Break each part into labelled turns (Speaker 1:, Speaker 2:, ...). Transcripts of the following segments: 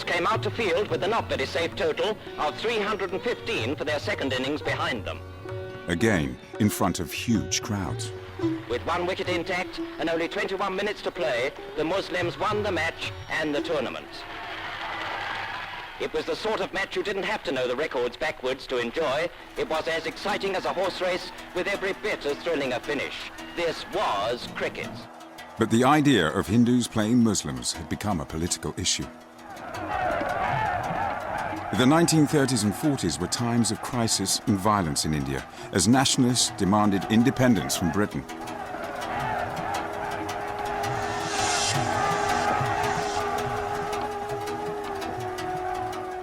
Speaker 1: Hindus came out to field with a not very safe total of 315 for their second innings behind them.
Speaker 2: Again, in front of huge crowds.
Speaker 1: With one wicket intact and only 21 minutes to play, the Muslims won the match and the tournament. It was the sort of match you didn't have to know the records backwards to enjoy. It was as exciting as a horse race with every bit as thrilling a finish. This was cricket.
Speaker 2: But the idea of Hindus playing Muslims had become a political issue. The 1930s and 40s were times of crisis and violence in India as nationalists demanded independence from Britain.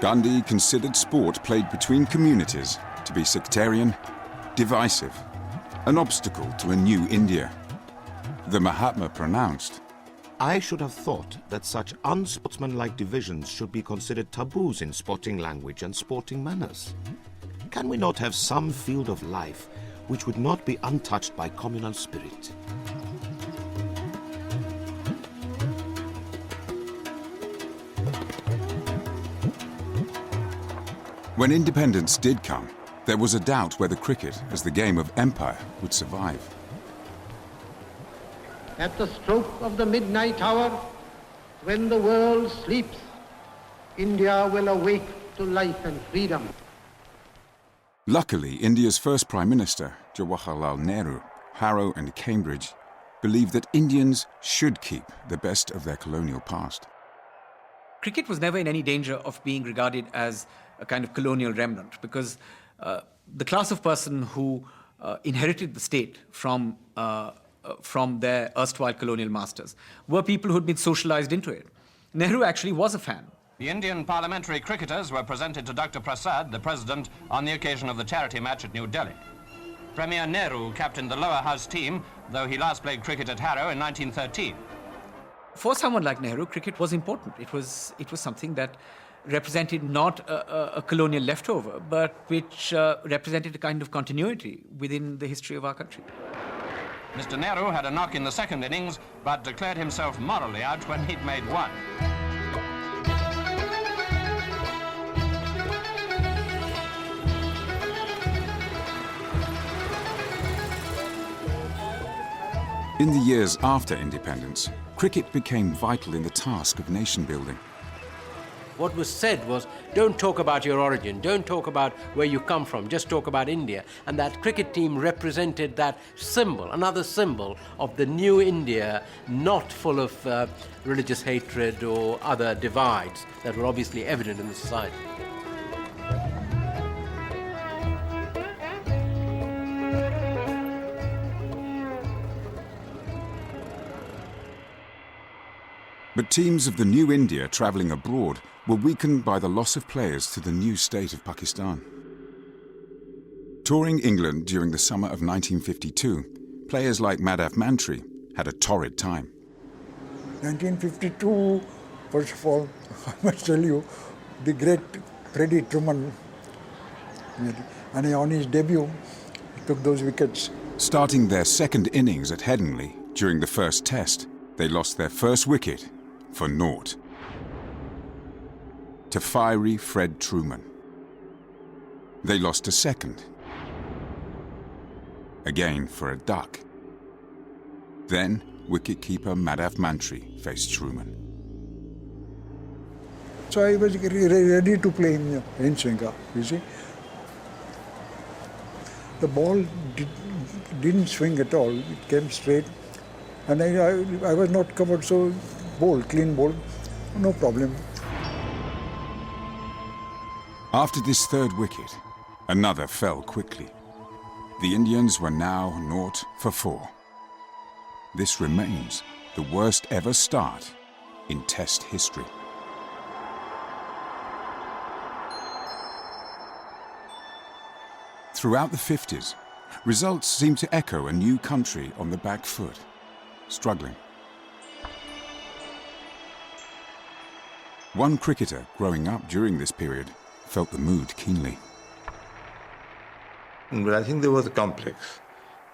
Speaker 2: Gandhi considered sport played between communities to be sectarian, divisive, an obstacle to a new India. The Mahatma pronounced,
Speaker 3: I should have thought that such unsportsmanlike divisions should be considered taboos in sporting language and sporting manners. Can we not have some field of life which would not be untouched by communal spirit?
Speaker 2: When independence did come, there was a doubt whether cricket, as the game of empire, would survive.
Speaker 4: At the stroke of the midnight hour, when the world sleeps, India will awake to life and freedom.
Speaker 2: Luckily, India's first Prime Minister, Jawaharlal Nehru, Harrow and Cambridge, believed that Indians should keep the best of their colonial past.
Speaker 5: Cricket was never in any danger of being regarded as a kind of colonial remnant because the class of person who inherited the state from their erstwhile colonial masters were people who'd been socialized into it. Nehru actually was a fan.
Speaker 6: The Indian parliamentary cricketers were presented to Dr. Prasad, the president, on the occasion of the charity match at New Delhi. Premier Nehru captained the lower house team, though he last played cricket at Harrow in 1913.
Speaker 5: For someone like Nehru, cricket was important. It was something that represented not a colonial leftover, but which represented a kind of continuity within the history of our country.
Speaker 6: Mr. Nehru had a knock in the second innings, but declared himself morally out when he'd made one.
Speaker 2: In the years after independence, cricket became vital in the task of nation building.
Speaker 7: What was said was, don't talk about your origin, don't talk about where you come from, just talk about India. And that cricket team represented that symbol, another symbol of the new India, not full of religious hatred or other divides that were obviously evident in the society.
Speaker 2: But teams of the new India travelling abroad were weakened by the loss of players to the new state of Pakistan. Touring England during the summer of 1952, players like Madhav Mantri had a torrid time.
Speaker 8: 1952, first of all, I must tell you, the great Freddie Truman, and on his debut, he took those wickets.
Speaker 2: Starting their second innings at Headingley during the first test, they lost their first wicket for naught to fiery Fred Truman. They lost a second, again for a duck. Then wicket-keeper Madhav Mantri faced Truman.
Speaker 8: So I was ready to play in Sringa, you see. The ball didn't swing at all, it came straight. And I was not covered, so clean ball, no problem.
Speaker 2: After this third wicket, another fell quickly. The Indians were now 0-for-4. This remains the worst ever start in Test history. Throughout the 50s, results seemed to echo a new country on the back foot, struggling. One cricketer growing up during this period felt the mood keenly.
Speaker 9: But I think there was a complex.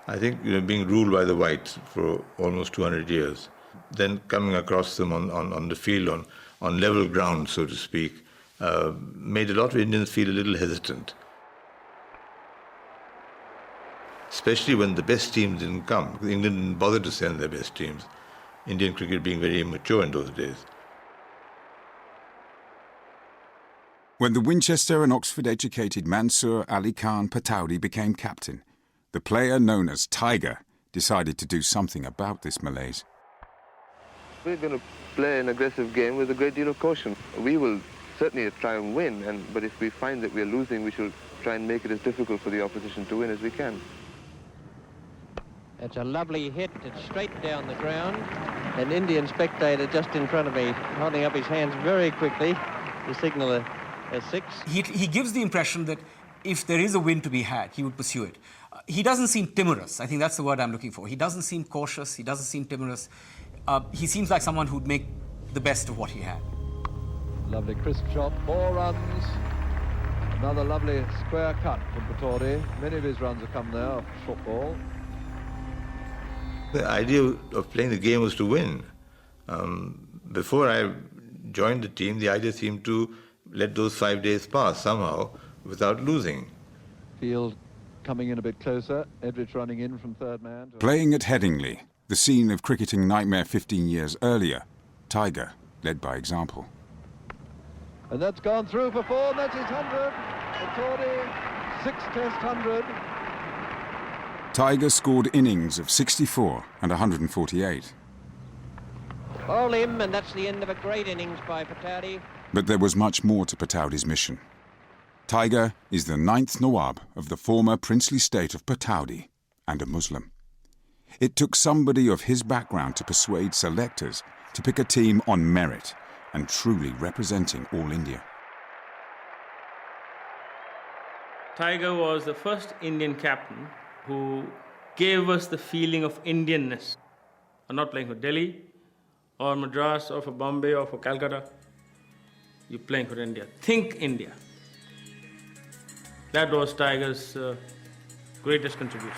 Speaker 9: I think being ruled by the whites for almost 200 years, then coming across them on the field on level ground, so to speak, made a lot of Indians feel a little hesitant. Especially when the best teams didn't come, because England didn't bother to send their best teams. Indian cricket being very immature in those days.
Speaker 2: When the Winchester and Oxford-educated Mansoor Ali Khan Pataudi became captain, the player known as Tiger decided to do something about this malaise.
Speaker 10: We're going to play an aggressive game with a great deal of caution. We will certainly try and win, but if we find that we're losing, we shall try and make it as difficult for the opposition to win as we can.
Speaker 11: It's a lovely hit. It's straight down the ground. An Indian spectator just in front of me, holding up his hands very quickly to signal a six.
Speaker 5: He gives the impression that if there is a win to be had, he would pursue it. He doesn't seem timorous. I think that's the word I'm looking for. He doesn't seem cautious. He doesn't seem timorous. He seems like someone who'd make the best of what he had.
Speaker 12: Lovely crisp shot, 4 runs. Another lovely square cut from Pataudi. Many of his runs have come there off short ball.
Speaker 9: The idea of playing the game was to win. Before I joined the team, the idea seemed to let those 5 days pass somehow without losing.
Speaker 12: Field coming in a bit closer. Edrich running in from third man.
Speaker 2: Playing at Headingley, the scene of cricketing nightmare 15 years earlier, Tiger led by example.
Speaker 12: And that's gone through for 4, and that's his 100. Pataudi, 6-test 100.
Speaker 2: Tiger scored innings of 64 and 148.
Speaker 11: Hold him, and that's the end of a great innings by Pataudi.
Speaker 2: But there was much more to Pataudi's mission. Tiger is the 9th Nawab of the former princely state of Pataudi and a Muslim. It took somebody of his background to persuade selectors to pick a team on merit and truly representing all India.
Speaker 13: Tiger was the first Indian captain who gave us the feeling of Indianness. I'm not playing for Delhi or Madras or for Bombay or for Calcutta. You're playing for India. Think India. That was Tiger's greatest contribution.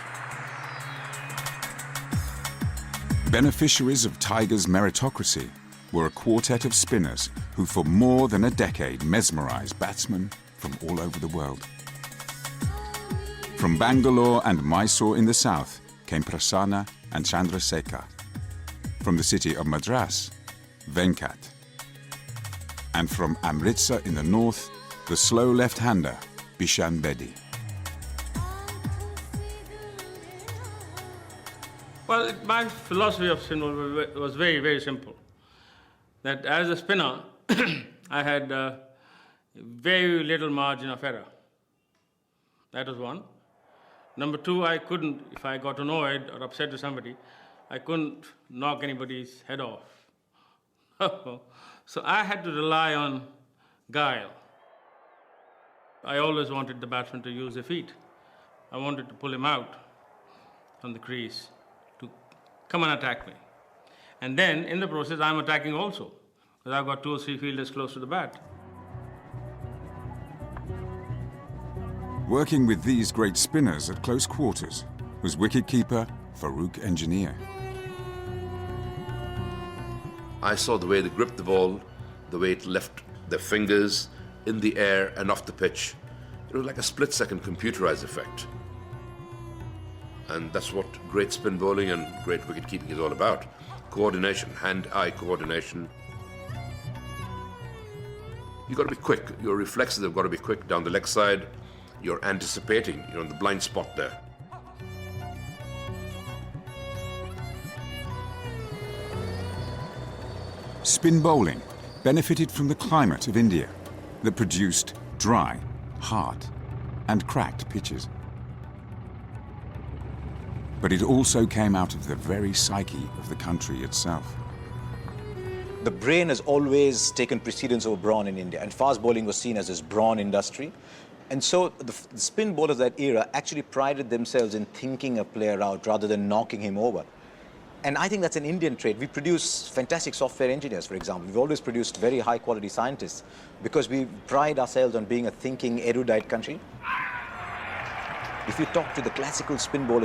Speaker 2: Beneficiaries of Tiger's meritocracy were a quartet of spinners who for more than a decade mesmerized batsmen from all over the world. From Bangalore and Mysore in the south came Prasanna and Chandrasekhar. From the city of Madras, Venkat. And from Amritsar in the north, the slow left-hander, Bishan Bedi.
Speaker 13: Well, my philosophy of spin was very, very simple. That as a spinner, I had very little margin of error. That was one. Number two, I couldn't, if I got annoyed or upset with somebody, I couldn't knock anybody's head off. So I had to rely on guile. I always wanted the batsman to use their feet. I wanted to pull him out from the crease to come and attack me. And then, in the process, I'm attacking also, because I've got 2 or 3 fielders close to the bat.
Speaker 2: Working with these great spinners at close quarters was wicketkeeper Farooq Engineer.
Speaker 14: I saw the way they gripped the ball, the way it left their fingers in the air and off the pitch. It was like a split-second computerized effect. And that's what great spin bowling and great wicket-keeping is all about. Coordination, hand-eye coordination. You've got to be quick. Your reflexes have got to be quick down the leg side. You're anticipating, you're on the blind spot there.
Speaker 2: Spin bowling benefited from the climate of India that produced dry, hard, and cracked pitches. But it also came out of the very psyche of the country itself.
Speaker 15: The brain has always taken precedence over brawn in India, and fast bowling was seen as this brawn industry. And so the spin bowlers of that era actually prided themselves in thinking a player out rather than knocking him over. And I think that's an Indian trait. We produce fantastic software engineers, for example. We've always produced very high-quality scientists because we pride ourselves on being a thinking, erudite country. If you talk to the classical spin bowlers